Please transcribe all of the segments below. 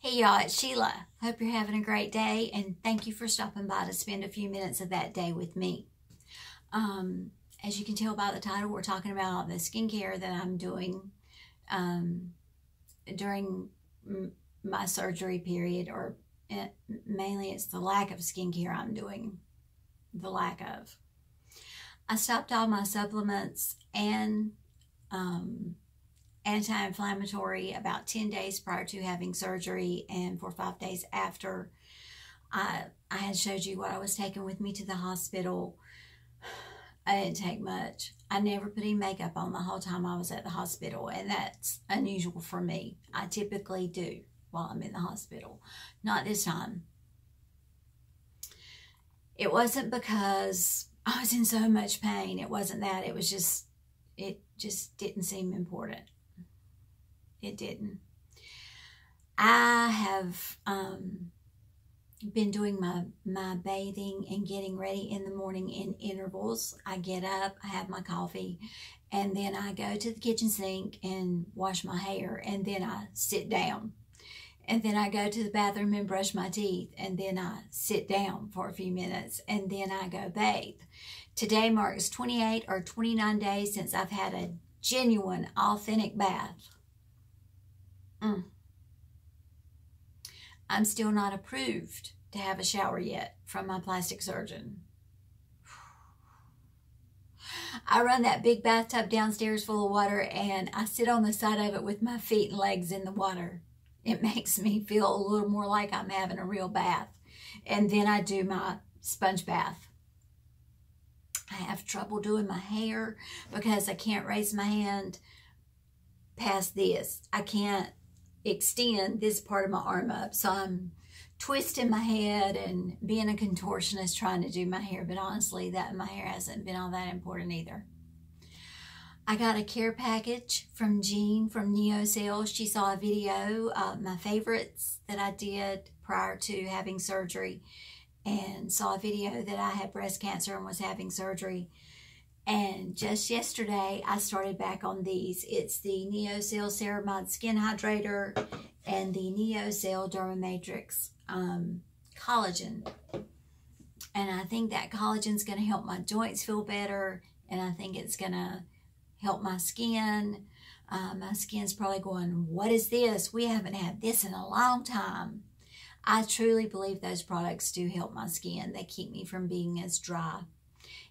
Hey y'all, it's Sheila. Hope you're having a great day, and thank you for stopping by to spend a few minutes of that day with me. As you can tell by the title, we're talking about the skincare that I'm doing during my surgery period, or mainly it's the lack of skincare I'm doing. I stopped all my supplements and anti-inflammatory about 10 days prior to having surgery, and for 5 days after. I had showed you what I was taking with me to the hospital. I didn't take much. I never put any makeup on the whole time I was at the hospital, and that's unusual for me. I typically do while I'm in the hospital. Not this time. It wasn't because I was in so much pain. It wasn't that. It was just, it just didn't seem important. It didn't. I have been doing my bathing and getting ready in the morning in intervals. I get up, I have my coffee, and then I go to the kitchen sink and wash my hair, and then I sit down. And then I go to the bathroom and brush my teeth, and then I sit down for a few minutes, and then I go bathe. Today marks 28 or 29 days since I've had a genuine, authentic bath. I'm still not approved to have a shower yet from my plastic surgeon. I run that big bathtub downstairs full of water, and I sit on the side of it with my feet and legs in the water. It makes me feel a little more like I'm having a real bath. And then I do my sponge bath. I have trouble doing my hair because I can't raise my hand past this. I can't extend this part of my arm up, so I'm twisting my head and being a contortionist trying to do my hair, but honestly, that my hair hasn't been all that important either. I got a care package from Jean from NeoCell. She saw a video of my favorites that I did prior to having surgery, and saw a video that I had breast cancer and was having surgery. And just yesterday, I started back on these. It's the NeoCell Ceramide Skin Hydrator and the NeoCell Dermamatrix Collagen. And I think that collagen's going to help my joints feel better, and I think it's going to help my skin. My skin's probably going, what is this? We haven't had this in a long time. I truly believe those products do help my skin. They keep me from being as dry.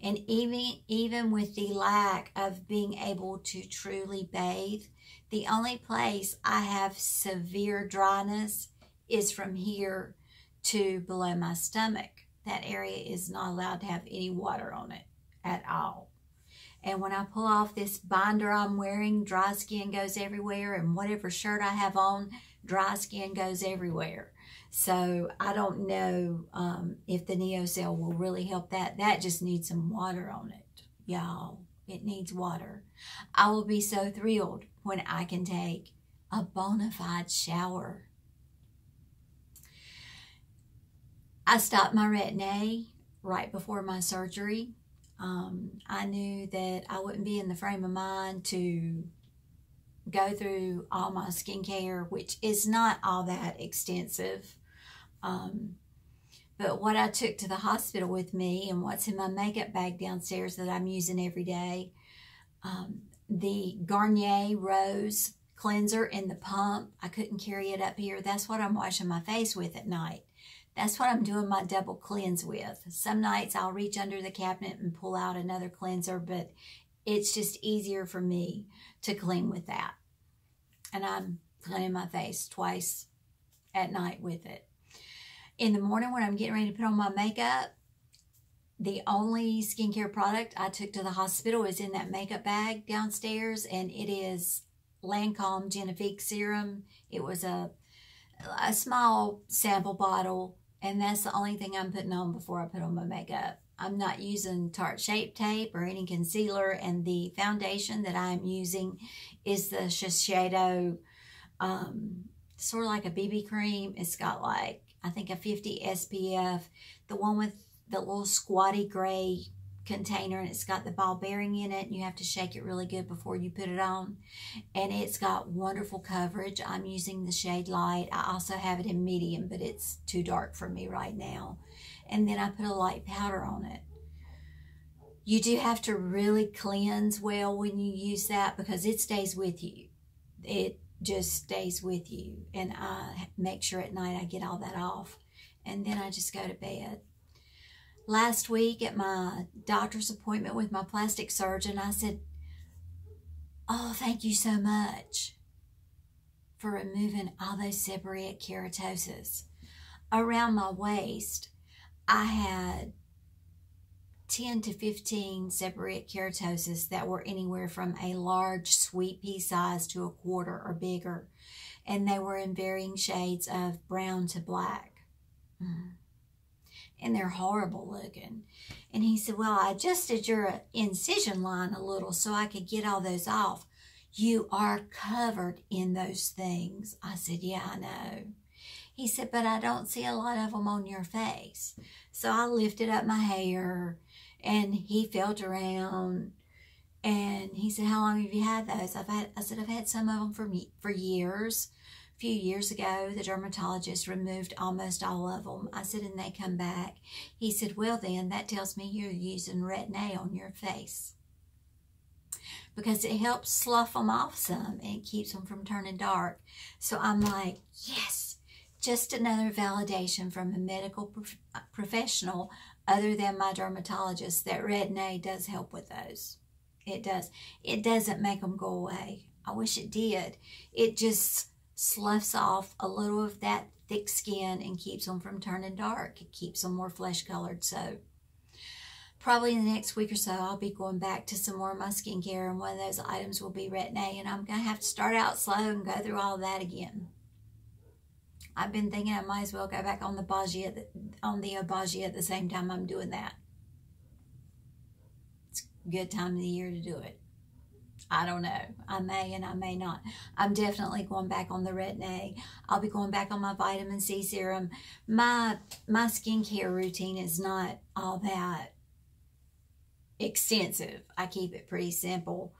And even with the lack of being able to truly bathe, the only place I have severe dryness is from here to below my stomach. That area is not allowed to have any water on it at all. And when I pull off this binder I'm wearing, dry skin goes everywhere, and whatever shirt I have on, dry skin goes everywhere. So I don't know if the NeoCell will really help that. That just needs some water on it, y'all. It needs water. I will be so thrilled when I can take a bona fide shower. I stopped my Retin-A right before my surgery. I knew that I wouldn't be in the frame of mind to go through all my skincare, which is not all that extensive. But what I took to the hospital with me and what's in my makeup bag downstairs that I'm using every day, the Garnier Rose cleanser in the pump, I couldn't carry it up here. That's what I'm washing my face with at night. That's what I'm doing my double cleanse with. Some nights I'll reach under the cabinet and pull out another cleanser, but it's just easier for me to clean with that. And I'm cleaning my face twice at night with it. In the morning when I'm getting ready to put on my makeup, the only skincare product I took to the hospital is in that makeup bag downstairs, and it is Lancome Genifique Serum. It was a small sample bottle, and that's the only thing I'm putting on before I put on my makeup. I'm not using Tarte Shape Tape or any concealer, and the foundation that I'm using is the Shiseido, sort of like a BB cream. It's got like, I think, a 50 SPF, the one with the little squatty gray container, and it's got the ball bearing in it, and you have to shake it really good before you put it on. And it's got wonderful coverage. I'm using the shade light. I also have it in medium, but it's too dark for me right now. And then I put a light powder on it. You do have to really cleanse well when you use that, because it stays with you. It just stays with you. And I make sure at night I get all that off. And then I just go to bed. Last week at my doctor's appointment with my plastic surgeon, I said, "Oh, thank you so much for removing all those seborrheic keratosis." Around my waist, I had 10 to 15 seborrheic keratosis that were anywhere from a large sweet pea size to a quarter or bigger. And they were in varying shades of brown to black. And they're horrible looking. And he said, "Well, I adjusted your incision line a little so I could get all those off. You are covered in those things." I said, "Yeah, I know." He said, "But I don't see a lot of them on your face." So I lifted up my hair, and he felt around, and he said, "How long have you had those?" I said, "I've had some of them for years. A few years ago, the dermatologist removed almost all of them." I said, "And they come back." He said, "Well then, that tells me you're using Retin-A on your face, because it helps slough them off some and it keeps them from turning dark." So I'm like, yes, just another validation from a medical professional other than my dermatologist that Retin-A does help with those. It does. It doesn't make them go away. I wish it did. It just sloughs off a little of that thick skin and keeps them from turning dark. It keeps them more flesh colored. So probably in the next week or so, I'll be going back to some more of my skincare, and one of those items will be Retin-A, and I'm going to have to start out slow and go through all of that again. I've been thinking I might as well go back on the Obagi at the same time I'm doing that. It's a good time of the year to do it. I don't know. I may and I may not. I'm definitely going back on the Retin-A. I'll be going back on my vitamin C serum. My skincare routine is not all that extensive. I keep it pretty simple.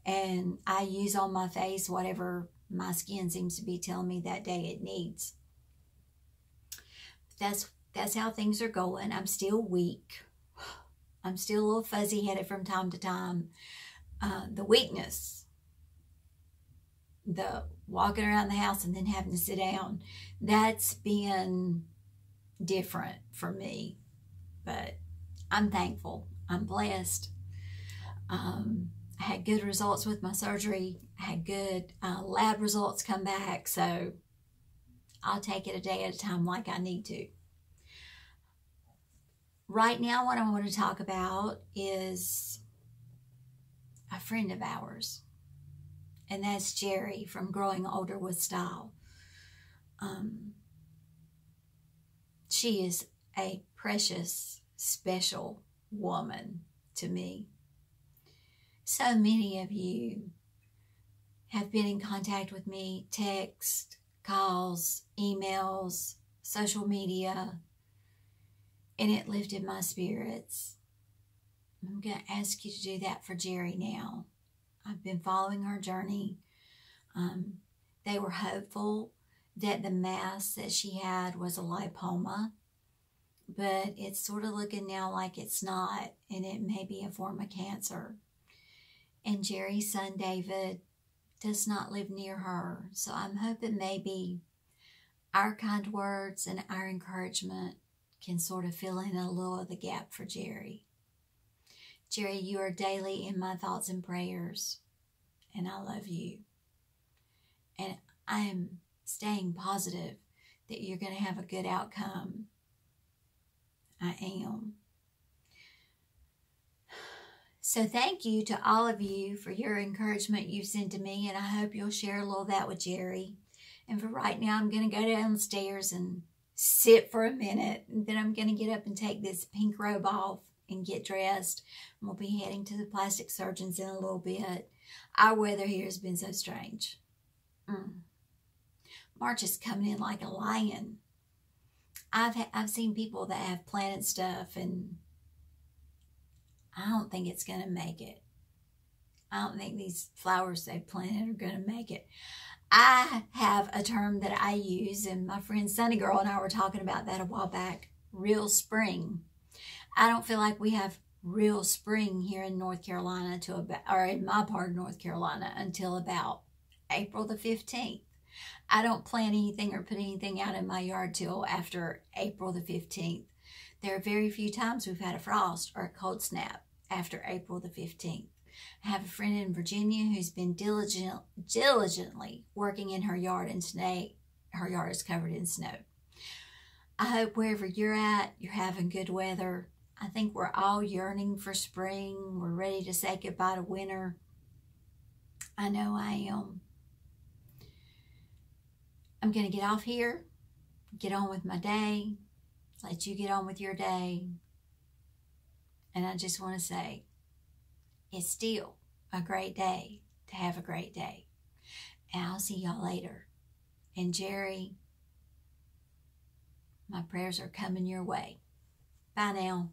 And I use on my face whatever my skin seems to be telling me that day it needs. That's how things are going. I'm still weak. I'm still a little fuzzy-headed from time to time. The weakness, the walking around the house and then having to sit down, that's been different for me. But I'm thankful. I'm blessed. I had good results with my surgery. I had good lab results come back. So I'll take it a day at a time like I need to. Right now, what I want to talk about is a friend of ours, and that's Geri from Growing Older with Style. She is a precious, special woman to me. So many of you have been in contact with me, text, calls, emails, social media, and it lifted my spirits. I'm going to ask you to do that for Geri now. I've been following her journey. They were hopeful that the mass that she had was a lipoma, but it's sort of looking now like it's not, and it may be a form of cancer. And Geri's son, David, does not live near her, so I'm hoping maybe our kind words and our encouragement can sort of fill in a little of the gap for Geri. Geri, you are daily in my thoughts and prayers, and I love you. And I am staying positive that you're going to have a good outcome. I am. So thank you to all of you for your encouragement you've sent to me, and I hope you'll share a little of that with Geri. And for right now, I'm going to go downstairs and sit for a minute, and then I'm going to get up and take this pink robe off and get dressed. We'll be heading to the plastic surgeons in a little bit. Our weather here has been so strange. March is coming in like a lion. I've seen people that have planted stuff, and I don't think it's going to make it. I don't think these flowers they planted are going to make it. I have a term that I use, and my friend Sunny Girl and I were talking about that a while back, real spring. I don't feel like we have real spring here in North Carolina or in my part of North Carolina until about April the 15th. I don't plant anything or put anything out in my yard till after April the 15th. There are very few times we've had a frost or a cold snap after April the 15th. I have a friend in Virginia who's been diligently working in her yard, and today her yard is covered in snow. I hope wherever you're at, you're having good weather. I think we're all yearning for spring. We're ready to say goodbye to winter. I know I am. I'm going to get off here, get on with my day, let you get on with your day. And I just want to say, it's still a great day to have a great day. And I'll see y'all later. And Geri, my prayers are coming your way. Bye now.